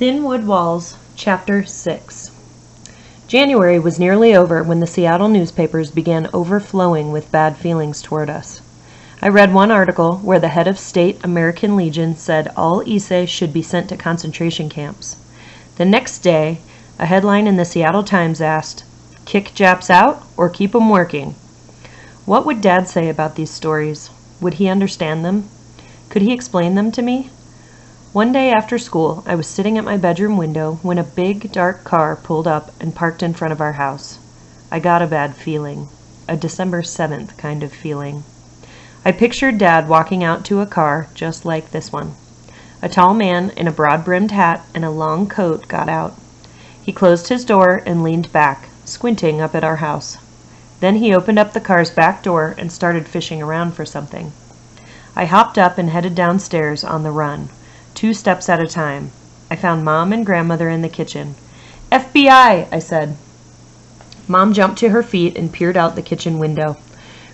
Thin Wood Walls, Chapter 6. January was nearly over when the Seattle newspapers began overflowing with bad feelings toward us. I read one article where the head of state American Legion said all Issei should be sent to concentration camps. The next day, a headline in the Seattle Times asked, "Kick Japs out or keep 'em working?" What would Dad say about these stories? Would he understand them? Could he explain them to me? One day after school, I was sitting at my bedroom window when a big, dark car pulled up and parked in front of our house. I got a bad feeling, a December 7th kind of feeling. I pictured Dad walking out to a car just like this one. A tall man in a broad-brimmed hat and a long coat got out. He closed his door and leaned back, squinting up at our house. Then he opened up the car's back door and started fishing around for something. I hopped up and headed downstairs on the run. 2 steps at a time. I found Mom and Grandmother in the kitchen. "FBI!" I said. Mom jumped to her feet and peered out the kitchen window.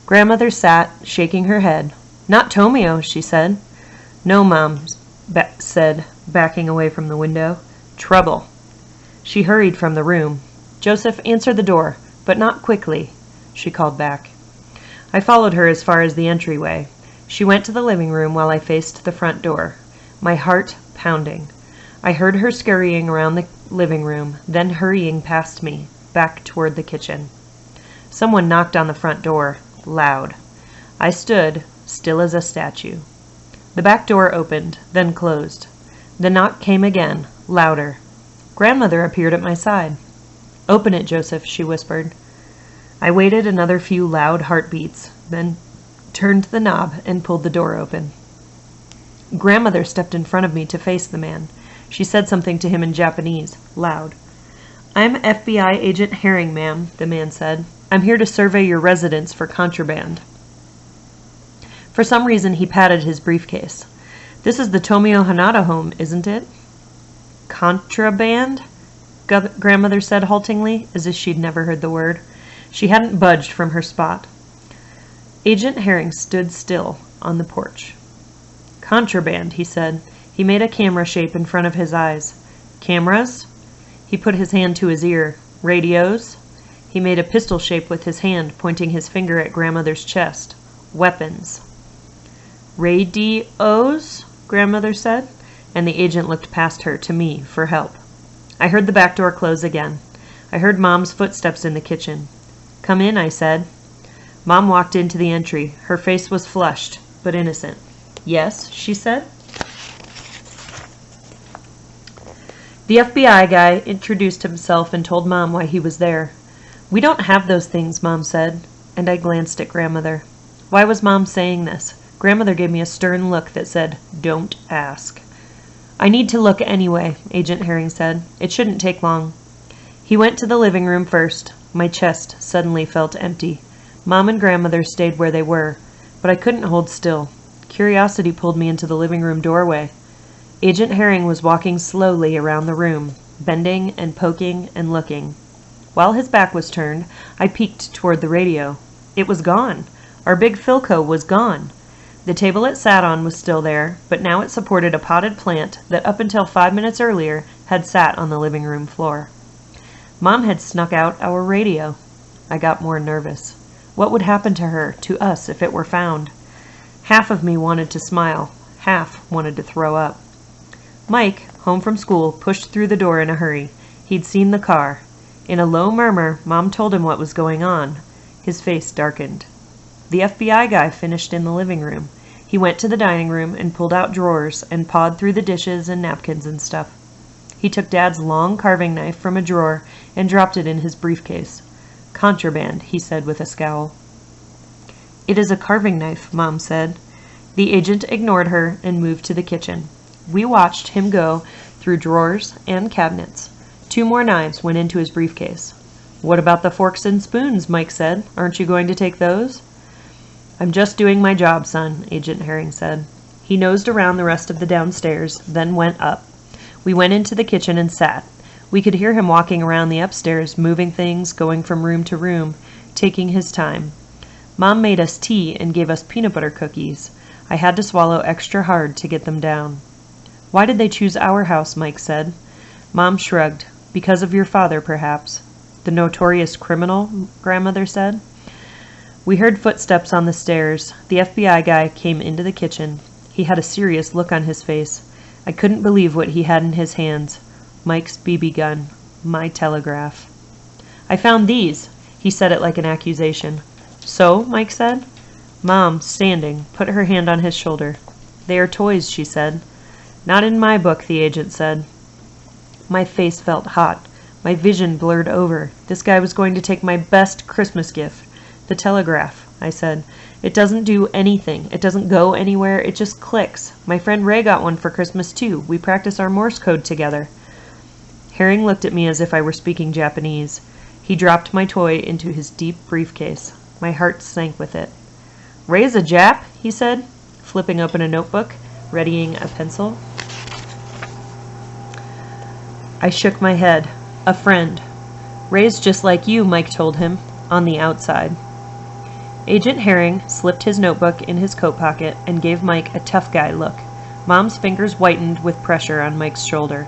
Grandmother sat, shaking her head. "Not Tomio," she said. "No, Mom," said, backing away from the window. "Trouble." She hurried from the room. "Joseph, answer the door, but not quickly," she called back. I followed her as far as the entryway. She went to the living room while I faced the front door. My heart pounding. I heard her scurrying around the living room, then hurrying past me, back toward the kitchen. Someone knocked on the front door, loud. I stood, still as a statue. The back door opened, then closed. The knock came again, louder. Grandmother appeared at my side. "Open it, Joseph," she whispered. I waited another few loud heartbeats, then turned the knob and pulled the door open. Grandmother stepped in front of me to face the man. She said something to him in Japanese, loud. "I'm FBI Agent Herring, ma'am," the man said. "I'm here to survey your residence for contraband." For some reason, he patted his briefcase. "This is the Tomio Hanada home, isn't it?" "Contraband?" Grandmother said haltingly, as if she'd never heard the word. She hadn't budged from her spot. Agent Herring stood still on the porch. "Contraband," he said. He made a camera shape in front of his eyes. "Cameras?" He put his hand to his ear. "Radios?" He made a pistol shape with his hand, pointing his finger at Grandmother's chest. "Weapons." "Radios?" Grandmother said, and the agent looked past her to me for help. I heard the back door close again. I heard Mom's footsteps in the kitchen. "Come in," I said. Mom walked into the entry. Her face was flushed, but innocent. "Yes," she said. The FBI guy introduced himself and told Mom why he was there. "We don't have those things," Mom said, and I glanced at Grandmother. Why was Mom saying this? Grandmother gave me a stern look that said, "Don't ask." "I need to look anyway," Agent Herring said. "It shouldn't take long." He went to the living room first. My chest suddenly felt empty. Mom and Grandmother stayed where they were, but I couldn't hold still. Curiosity pulled me into the living room doorway. Agent Herring was walking slowly around the room, bending and poking and looking. While his back was turned, I peeked toward the radio. It was gone. Our big Philco was gone. The table it sat on was still there, but now it supported a potted plant that up until 5 minutes earlier had sat on the living room floor. Mom had snuck out our radio. I got more nervous. What would happen to her, to us, if it were found? Half of me wanted to smile. Half wanted to throw up. Mike, home from school, pushed through the door in a hurry. He'd seen the car. In a low murmur, Mom told him what was going on. His face darkened. The FBI guy finished in the living room. He went to the dining room and pulled out drawers and pawed through the dishes and napkins and stuff. He took Dad's long carving knife from a drawer and dropped it in his briefcase. "Contraband," he said with a scowl. "It is a carving knife," Mom said. The agent ignored her and moved to the kitchen. We watched him go through drawers and cabinets. 2 more knives went into his briefcase. "What about the forks and spoons?" Mike said. "Aren't you going to take those?" "I'm just doing my job, son," Agent Herring said. He nosed around the rest of the downstairs, then went up. We went into the kitchen and sat. We could hear him walking around the upstairs, moving things, going from room to room, taking his time. Mom made us tea and gave us peanut butter cookies. I had to swallow extra hard to get them down. "Why did they choose our house?" Mike said. Mom shrugged. Because of your father, perhaps. The notorious criminal, Grandmother said. We heard footsteps on the stairs. The FBI guy came into the kitchen. He had a serious look on his face. I couldn't believe what he had in his hands. Mike's BB gun. My telegraph. I found these. He said it like an accusation. So? Mike said. Mom, standing, put her hand on his shoulder. They are toys, she said. Not in my book, the agent said. My face felt hot. My vision blurred over. This guy was going to take my best Christmas gift. The telegraph, I said. It doesn't do anything. It doesn't go anywhere. It just clicks. My friend Ray got one for Christmas, too. We practice our Morse code together. Herring looked at me as if I were speaking Japanese. He dropped my toy into his deep briefcase. My heart sank with it. Ray's a Jap, he said, flipping open a notebook, readying a pencil. I shook my head. A friend. Ray's just like you, Mike told him, on the outside. Agent Herring slipped his notebook in his coat pocket and gave Mike a tough guy look. Mom's fingers whitened with pressure on Mike's shoulder.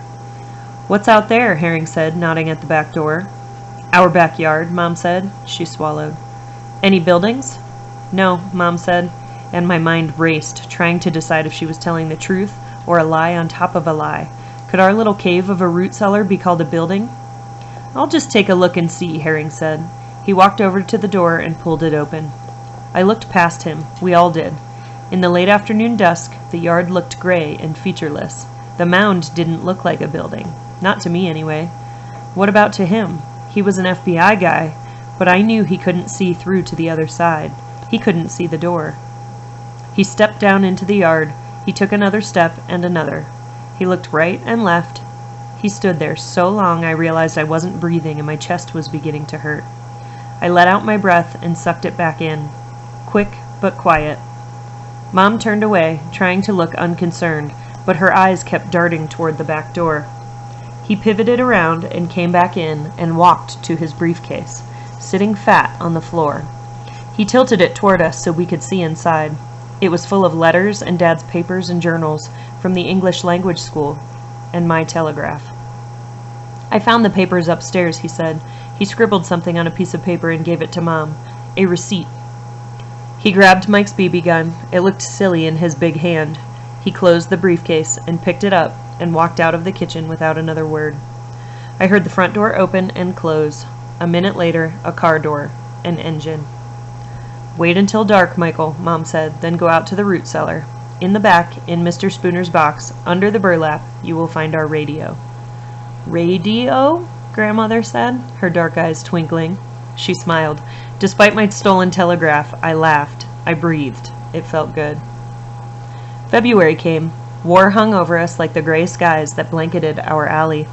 What's out there? Herring said, nodding at the back door. Our backyard, Mom said. She swallowed. Any buildings? No, Mom said, and my mind raced, trying to decide if she was telling the truth or a lie on top of a lie. Could our little cave of a root cellar be called a building? I'll just take a look and see, Herring said. He walked over to the door and pulled it open. I looked past him. We all did. In the late afternoon dusk, the yard looked gray and featureless. The mound didn't look like a building. Not to me, anyway. What about to him? He was an FBI guy, but I knew he couldn't see through to the other side. He couldn't see the door. He stepped down into the yard. He took another step and another. He looked right and left. He stood there so long I realized I wasn't breathing and my chest was beginning to hurt. I let out my breath and sucked it back in. Quick but quiet. Mom turned away, trying to look unconcerned, but her eyes kept darting toward the back door. He pivoted around and came back in and walked to his briefcase, sitting fat on the floor. He tilted it toward us so we could see inside. It was full of letters and Dad's papers and journals from the English language school and my telegraph. I found the papers upstairs, he said. He scribbled something on a piece of paper and gave it to Mom. A receipt. He grabbed Mike's BB gun. It looked silly in his big hand. He closed the briefcase and picked it up and walked out of the kitchen without another word. I heard the front door open and close. A minute later, a car door, an engine. Wait until dark, Michael, Mom said, then go out to the root cellar. In the back, in Mr. Spooner's box, under the burlap, you will find our radio. Radio? Grandmother said, her dark eyes twinkling. She smiled. Despite my stolen telegraph, I laughed. I breathed. It felt good. February came. War hung over us like the gray skies that blanketed our alley.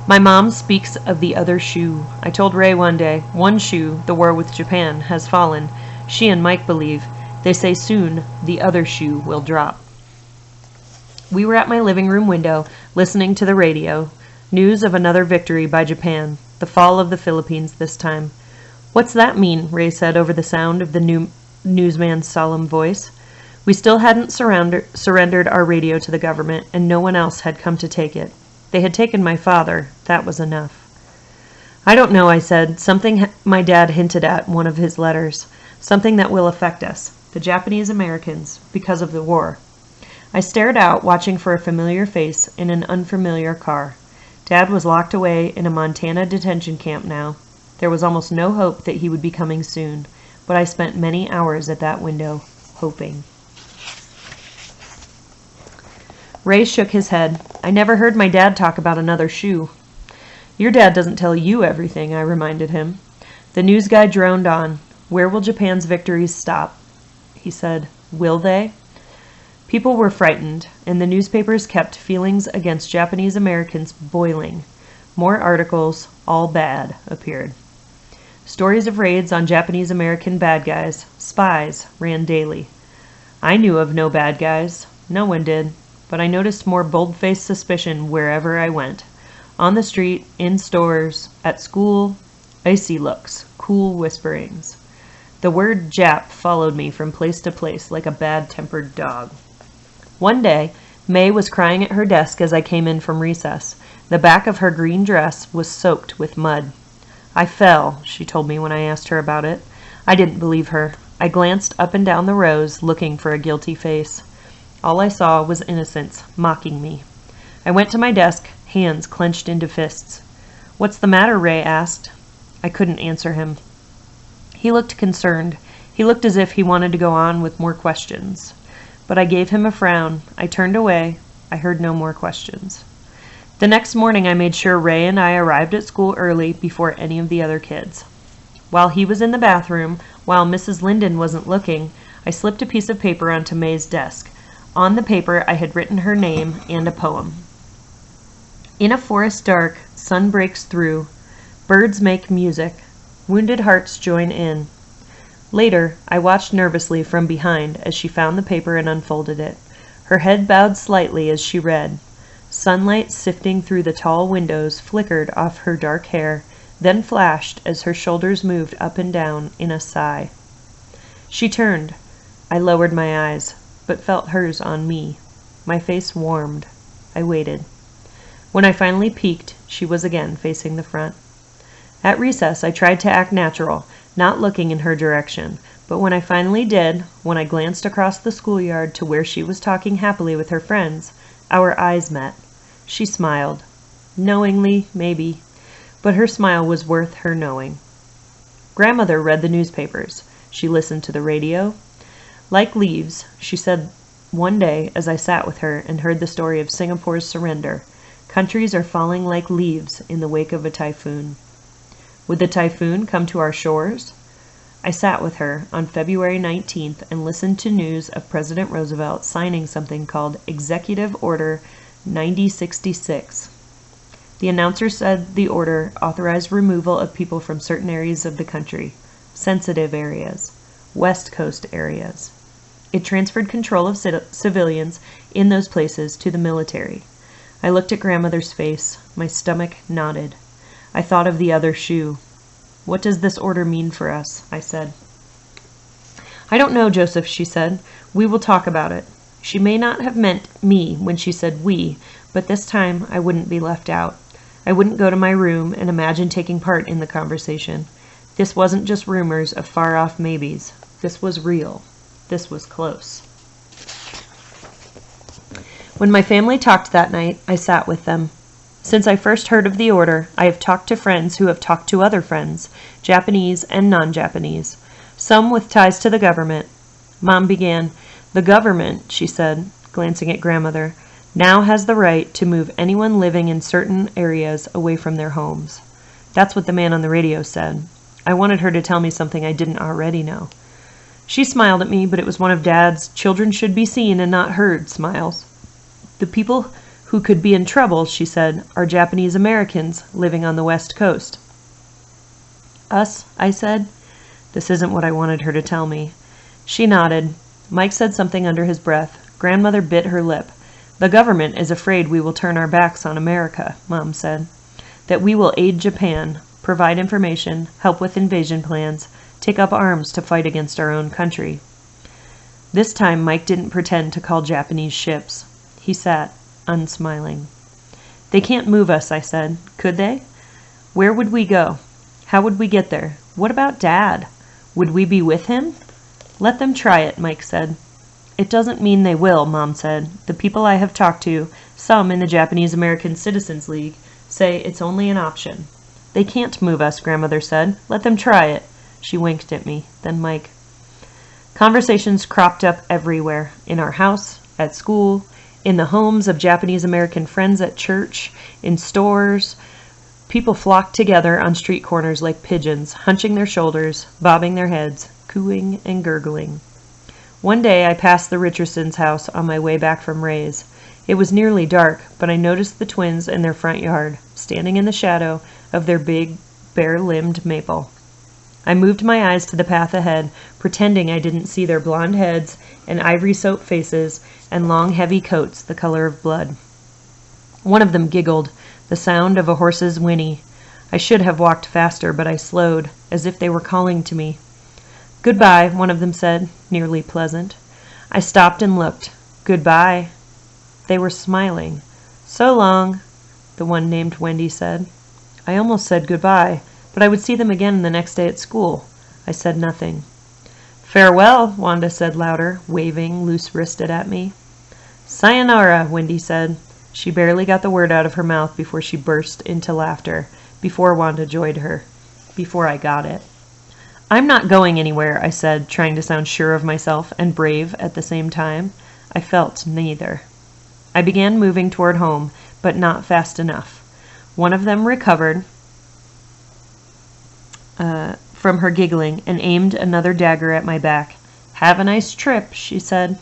My mom speaks of the other shoe. I told Ray one day, one shoe, the war with Japan, has fallen. She and Mike believe. They say soon the other shoe will drop. We were at my living room window, listening to the radio. News of another victory by Japan. The fall of the Philippines this time. What's that mean? Ray said over the sound of the newsman's solemn voice. We still hadn't surrendered our radio to the government, and no one else had come to take it. They had taken my father. That was enough. I don't know, I said. Something my dad hinted at one of his letters. Something that will affect us, the Japanese Americans, because of the war. I stared out, watching for a familiar face in an unfamiliar car. Dad was locked away in a Montana detention camp now. There was almost no hope that he would be coming soon, but I spent many hours at that window, hoping. Ray shook his head. I never heard my dad talk about another shoe. Your dad doesn't tell you everything, I reminded him. The news guy droned on. Where will Japan's victories stop? He said, will they? People were frightened, and the newspapers kept feelings against Japanese Americans boiling. More articles, all bad, appeared. Stories of raids on Japanese American bad guys, spies, ran daily. I knew of no bad guys. No one did. But I noticed more bold-faced suspicion wherever I went. On the street, in stores, at school, icy looks, cool whisperings. The word Jap followed me from place to place like a bad-tempered dog. One day, May was crying at her desk as I came in from recess. The back of her green dress was soaked with mud. "I fell," she told me when I asked her about it. I didn't believe her. I glanced up and down the rows, looking for a guilty face. All I saw was innocence, mocking me. I went to my desk, hands clenched into fists. "What's the matter?" Ray asked. I couldn't answer him. He looked concerned. He looked as if he wanted to go on with more questions. But I gave him a frown. I turned away. I heard no more questions. The next morning I made sure Ray and I arrived at school early before any of the other kids. While he was in the bathroom, while Mrs. Linden wasn't looking, I slipped a piece of paper onto May's desk. On the paper I had written her name and a poem. "In a forest dark, sun breaks through. Birds make music. Wounded hearts join in." Later, I watched nervously from behind as she found the paper and unfolded it. Her head bowed slightly as she read. Sunlight sifting through the tall windows flickered off her dark hair, then flashed as her shoulders moved up and down in a sigh. She turned. I lowered my eyes, but felt hers on me. My face warmed. I waited. When I finally peeked, she was again facing the front. At recess, I tried to act natural, not looking in her direction, but when I finally did, when I glanced across the schoolyard to where she was talking happily with her friends, our eyes met. She smiled. Knowingly, maybe, but her smile was worth her knowing. Grandmother read the newspapers. She listened to the radio. "Like leaves," she said one day as I sat with her and heard the story of Singapore's surrender. "Countries are falling like leaves in the wake of a typhoon." Would the typhoon come to our shores? I sat with her on February 19th and listened to news of President Roosevelt signing something called Executive Order 9066. The announcer said the order authorized removal of people from certain areas of the country, sensitive areas, West Coast areas. It transferred control of civilians in those places to the military. I looked at Grandmother's face. My stomach knotted. I thought of the other shoe. "What does this order mean for us?" I said. "I don't know, Joseph," she said. "We will talk about it." She may not have meant me when she said we, but this time I wouldn't be left out. I wouldn't go to my room and imagine taking part in the conversation. This wasn't just rumors of far-off maybes. This was real. This was close. When my family talked that night, I sat with them. Since I first heard of the order, I have talked to friends who have talked to other friends, Japanese and non-Japanese, some with ties to the government. Mom began. "The government," she said, glancing at Grandmother, "now has the right to move anyone living in certain areas away from their homes." That's what the man on the radio said. I wanted her to tell me something I didn't already know. She smiled at me, but it was one of Dad's "children should be seen and not heard" smiles. "The people who could be in trouble," she said, "are Japanese Americans living on the West Coast." "Us?" I said. This isn't what I wanted her to tell me. She nodded. Mike said something under his breath. Grandmother bit her lip. "The government is afraid we will turn our backs on America," Mom said. "That we will aid Japan, provide information, help with invasion plans, take up arms to fight against our own country." This time Mike didn't pretend to call Japanese ships. He sat, unsmiling. "They can't move us," I said. "Could they? Where would we go? How would we get there? What about Dad? Would we be with him?" "Let them try it," Mike said. "It doesn't mean they will," Mom said. "The people I have talked to, some in the Japanese American Citizens League, say it's only an option." "They can't move us," Grandmother said. "Let them try it." She winked at me, then Mike. Conversations cropped up everywhere, in our house, at school, in the homes of Japanese American friends at church, in stores. People flocked together on street corners like pigeons, hunching their shoulders, bobbing their heads, cooing and gurgling. One day I passed the Richardsons' house on my way back from Ray's. It was nearly dark, but I noticed the twins in their front yard, standing in the shadow of their big, bare-limbed maple. I moved my eyes to the path ahead, pretending I didn't see their blonde heads and ivory-soaked faces and long, heavy coats the color of blood. One of them giggled, the sound of a horse's whinny. I should have walked faster, but I slowed, as if they were calling to me. "Goodbye," one of them said, nearly pleasant. I stopped and looked. "Goodbye." They were smiling. "So long," the one named Wendy said. I almost said goodbye, but I would see them again the next day at school. I said nothing. "Farewell," Wanda said louder, waving, loose-wristed at me. "Sayonara," Wendy said. She barely got the word out of her mouth before she burst into laughter, before Wanda joined her, before I got it. "I'm not going anywhere," I said, trying to sound sure of myself and brave at the same time. I felt neither. I began moving toward home, but not fast enough. One of them recovered from her giggling and aimed another dagger at my back. "Have a nice trip," she said.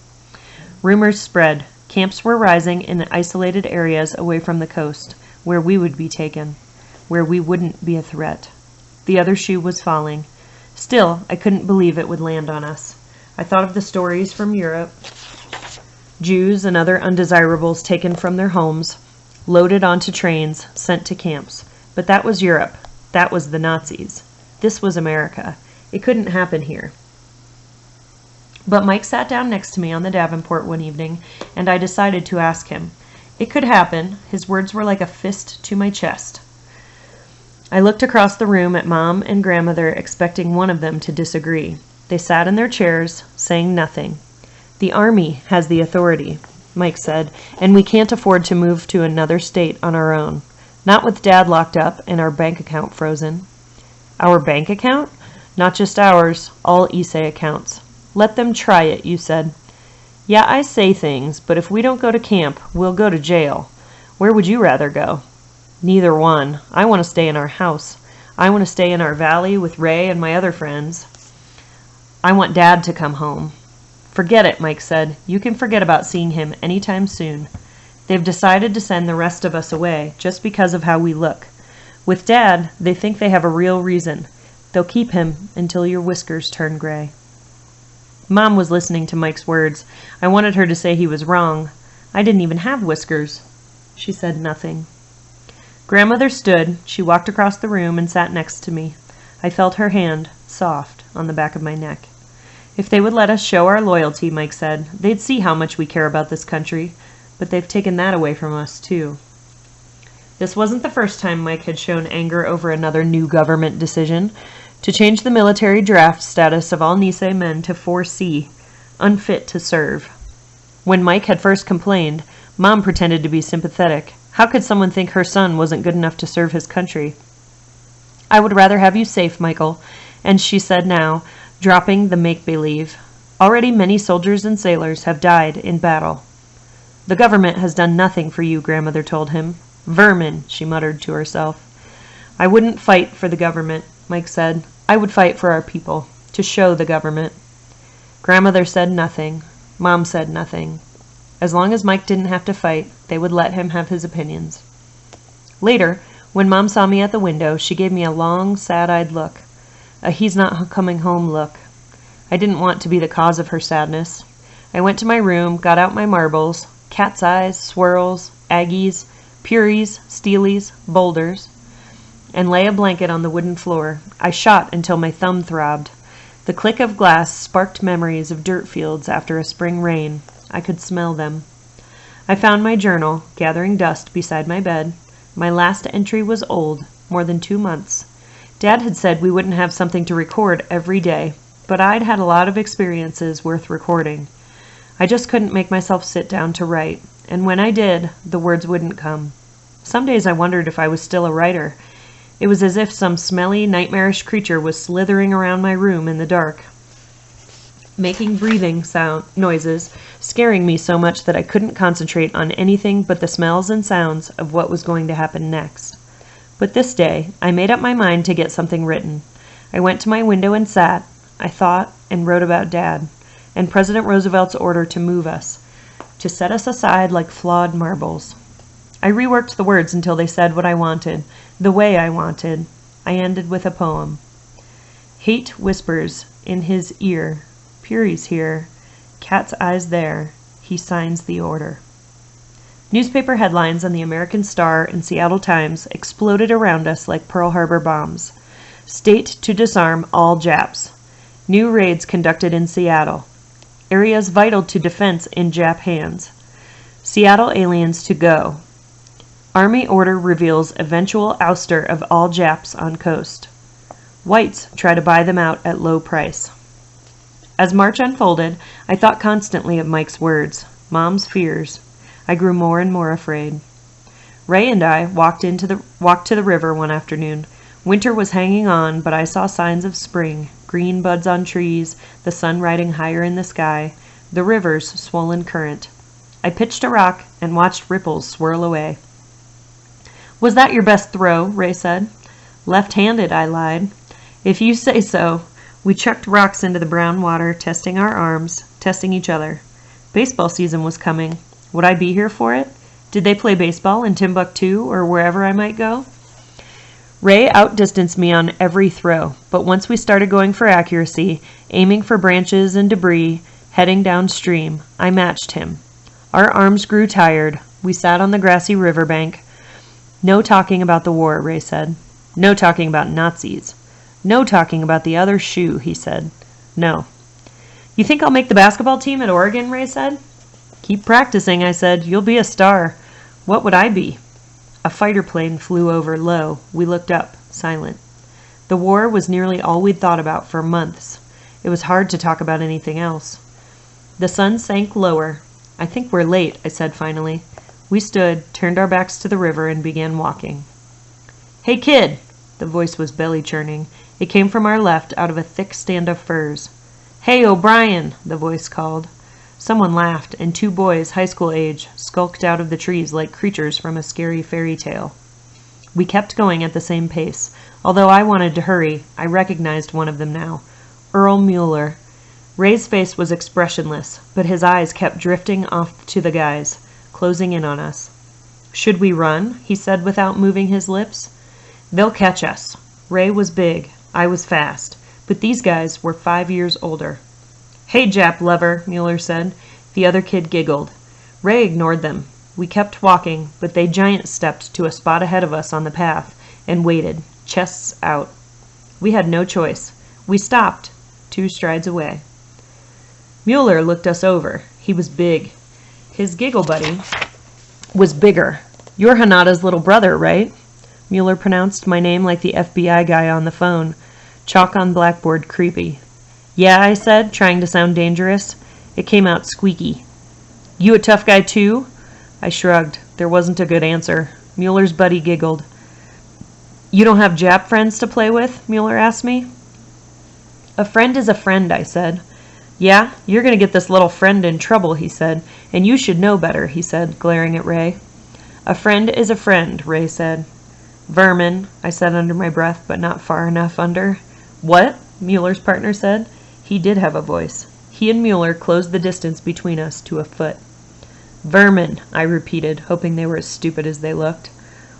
Rumors spread. Camps were rising in isolated areas away from the coast, where we would be taken, where we wouldn't be a threat. The other shoe was falling. Still, I couldn't believe it would land on us. I thought of the stories from Europe. Jews and other undesirables taken from their homes, loaded onto trains, sent to camps. But that was Europe. That was the Nazis. This was America. It couldn't happen here. But Mike sat down next to me on the Davenport one evening, and I decided to ask him. It could happen. His words were like a fist to my chest. I looked across the room at Mom and Grandmother, expecting one of them to disagree. They sat in their chairs, saying nothing. "The Army has the authority," Mike said, "and we can't afford to move to another state on our own. Not with Dad locked up and our bank account frozen." "Our bank account?" "Not just ours, all Issei accounts." "Let them try it," you said. "Yeah, I say things, but if we don't go to camp, we'll go to jail. Where would you rather go?" "Neither one. I want to stay in our house. I want to stay in our valley with Ray and my other friends. I want Dad to come home." "Forget it," Mike said. "You can forget about seeing him anytime soon. They've decided to send the rest of us away just because of how we look. With Dad, they think they have a real reason. They'll keep him until your whiskers turn gray." Mom was listening to Mike's words. I wanted her to say he was wrong. I didn't even have whiskers. She said nothing. Grandmother stood. She walked across the room and sat next to me. I felt her hand, soft, on the back of my neck. "If they would let us show our loyalty," Mike said, "they'd see how much we care about this country. But they've taken that away from us, too." This wasn't the first time Mike had shown anger over another new government decision to change the military draft status of all Nisei men to 4C, unfit to serve. When Mike had first complained, Mom pretended to be sympathetic. How could someone think her son wasn't good enough to serve his country? "I would rather have you safe, Michael," and she said now, dropping the make-believe. "Already many soldiers and sailors have died in battle." "The government has done nothing for you," Grandmother told him. "Vermin," she muttered to herself. "I wouldn't fight for the government," Mike said. "I would fight for our people, to show the government." Grandmother said nothing. Mom said nothing. As long as Mike didn't have to fight, they would let him have his opinions. Later, when Mom saw me at the window, she gave me a long, sad-eyed look. A he's not coming home look. I didn't want to be the cause of her sadness. I went to my room, got out my marbles, cat's eyes, swirls, aggies, puries, steelies, boulders, and lay a blanket on the wooden floor. I shot until my thumb throbbed. The click of glass sparked memories of dirt fields after a spring rain. I could smell them. I found my journal, gathering dust beside my bed. My last entry was old, more than 2 months. Dad had said we wouldn't have something to record every day, but I'd had a lot of experiences worth recording. I just couldn't make myself sit down to write, and when I did, the words wouldn't come. Some days I wondered if I was still a writer. It was as if some smelly, nightmarish creature was slithering around my room in the dark, making breathing noises, scaring me so much that I couldn't concentrate on anything but the smells and sounds of what was going to happen next. But this day, I made up my mind to get something written. I went to my window and sat. I thought and wrote about Dad, and President Roosevelt's order to move us, to set us aside like flawed marbles. I reworked the words until they said what I wanted, the way I wanted. I ended with a poem. Hate whispers in his ear, Puri's here, cat's eyes there, he signs the order. Newspaper headlines on the American Star and Seattle Times exploded around us like Pearl Harbor bombs. State to disarm all Japs. New raids conducted in Seattle. Areas vital to defense in Jap hands. Seattle aliens to go. Army order reveals eventual ouster of all Japs on coast. Whites try to buy them out at low price. As March unfolded, I thought constantly of Mike's words, Mom's fears. I grew more and more afraid. Ray and I walked to the river one afternoon. Winter was hanging on, but I saw signs of spring, green buds on trees, the sun riding higher in the sky, the river's swollen current. I pitched a rock and watched ripples swirl away. Was that your best throw? Ray said. Left-handed, I lied. If you say so. We chucked rocks into the brown water, testing our arms, testing each other. Baseball season was coming. Would I be here for it? Did they play baseball in Timbuktu or wherever I might go? Ray outdistanced me on every throw, but once we started going for accuracy, aiming for branches and debris, heading downstream, I matched him. Our arms grew tired. We sat on the grassy riverbank. No talking about the war, Ray said. No talking about Nazis. No talking about the other shoe, he said. No. You think I'll make the basketball team at Oregon, Ray said. Keep practicing, I said. You'll be a star. What would I be? A fighter plane flew over low. We looked up, silent. The war was nearly all we'd thought about for months. It was hard to talk about anything else. The sun sank lower. I think we're late, I said finally. We stood, turned our backs to the river, and began walking. Hey, kid! The voice was belly-churning. It came from our left, out of a thick stand of firs. Hey, O'Brien! The voice called. Someone laughed, and two boys, high school age, skulked out of the trees like creatures from a scary fairy tale. We kept going at the same pace. Although I wanted to hurry, I recognized one of them now. Earl Mueller. Ray's face was expressionless, but his eyes kept drifting off to the guys, closing in on us. Should we run? He said without moving his lips. They'll catch us. Ray was big. I was fast. But these guys were 5 years older. Hey, Jap lover, Mueller said. The other kid giggled. Ray ignored them. We kept walking, but they giant-stepped to a spot ahead of us on the path and waited, chests out. We had no choice. We stopped, 2 strides away. Mueller looked us over. He was big. His giggle buddy was bigger. You're Hanada's little brother, right? Mueller pronounced my name like the FBI guy on the phone. Chalk on blackboard creepy. Yeah, I said, trying to sound dangerous. It came out squeaky. You a tough guy too? I shrugged. There wasn't a good answer. Mueller's buddy giggled. You don't have Jap friends to play with? Mueller asked me. A friend is a friend, I said. Yeah, you're going to get this little friend in trouble, he said. And you should know better, he said, glaring at Ray. A friend is a friend, Ray said. Vermin, I said under my breath, but not far enough under. What? Mueller's partner said. He did have a voice. He and Mueller closed the distance between us to a foot. Vermin, I repeated, hoping they were as stupid as they looked.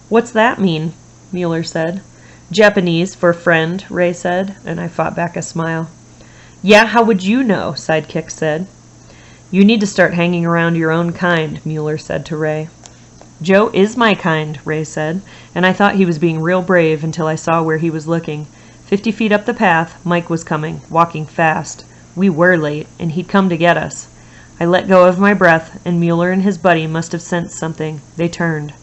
What's that mean? Mueller said. Japanese for friend, Ray said, and I fought back a smile. Yeah, how would you know? Sidekick said. You need to start hanging around your own kind, Mueller said to Ray. Joe is my kind, Ray said, and I thought he was being real brave until I saw where he was looking. 50 feet up the path, Mike was coming, walking fast. We were late, and he'd come to get us. I let go of my breath, and Mueller and his buddy must have sensed something. They turned.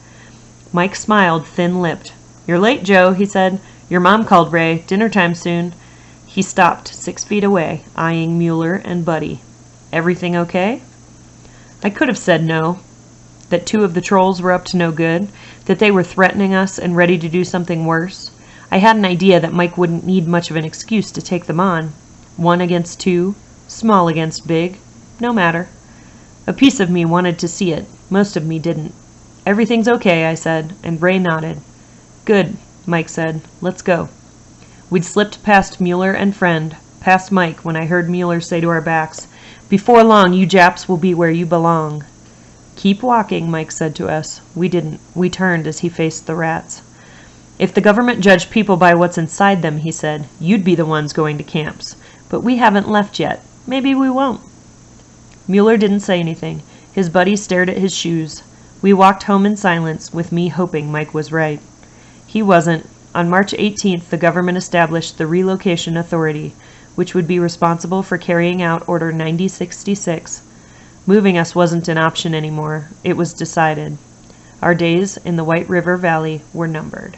Mike smiled, thin-lipped. You're late, Joe, he said. Your mom called, Ray. Dinner time soon. He stopped, 6 feet away, eyeing Mueller and Buddy. Everything okay? I could have said no. That 2 of the trolls were up to no good. That they were threatening us and ready to do something worse. I had an idea that Mike wouldn't need much of an excuse to take them on. 1 against 2, small against big. No matter. A piece of me wanted to see it. Most of me didn't. Everything's okay, I said, and Ray nodded. Good, Mike said. Let's go. We'd slipped past Mueller and friend, past Mike, when I heard Mueller say to our backs, Before long, you Japs will be where you belong. Keep walking, Mike said to us. We didn't. We turned as he faced the rats. If the government judged people by what's inside them, he said, you'd be the ones going to camps. But we haven't left yet. Maybe we won't. Mueller didn't say anything. His buddy stared at his shoes. We walked home in silence, with me hoping Mike was right. He wasn't. On March 18th, the government established the Relocation Authority, which would be responsible for carrying out Order 9066. Moving us wasn't an option anymore. It was decided. Our days in the White River Valley were numbered.